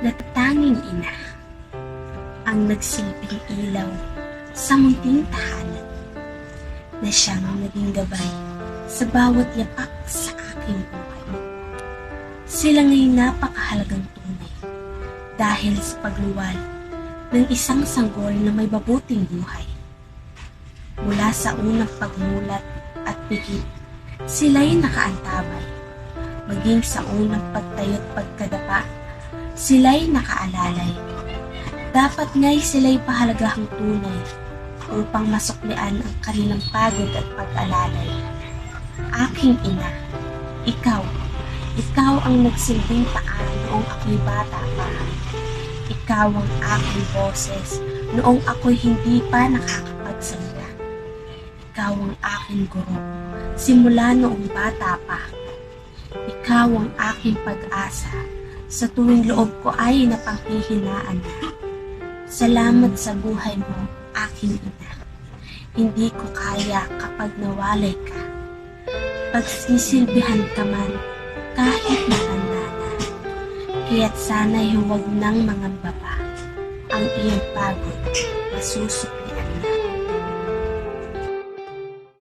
Natatanging ina, ang nagsilbing ilaw sa munting tahanan, na siyang naging gabay sa bawat yapak sa aking buhay. Sila nga'y napakahalagang tunay dahil sa pagluwal ng isang sanggol na may mabuting buhay. Mula sa unang pagmulat at pigit, sila'y nakaantabay. Maging sa unang pagtayo't pagkadapa, sila'y nakaalalay. Dapat nga'y sila'y pahalagahang tunay upang masuklian ang kanilang pagod at pag-alalay. Aking ina, ikaw ang nagsilbing paan noong ako'y bata pa. Ikaw ang aking boses noong ako'y hindi pa nakakapagsalita. Ikaw ang aking guro simula noong bata pa. Ikaw ang aking pag-asa sa tuwing loob ko ay napanghihinaan na. Salamat sa buhay mo, aking ina. Hindi ko kaya kapag nawalay ka. Pagsisilbihan ka man kahit matanda na. Kaya't sana'y huwag nang mangamba pa ang iyong pagod na susukli.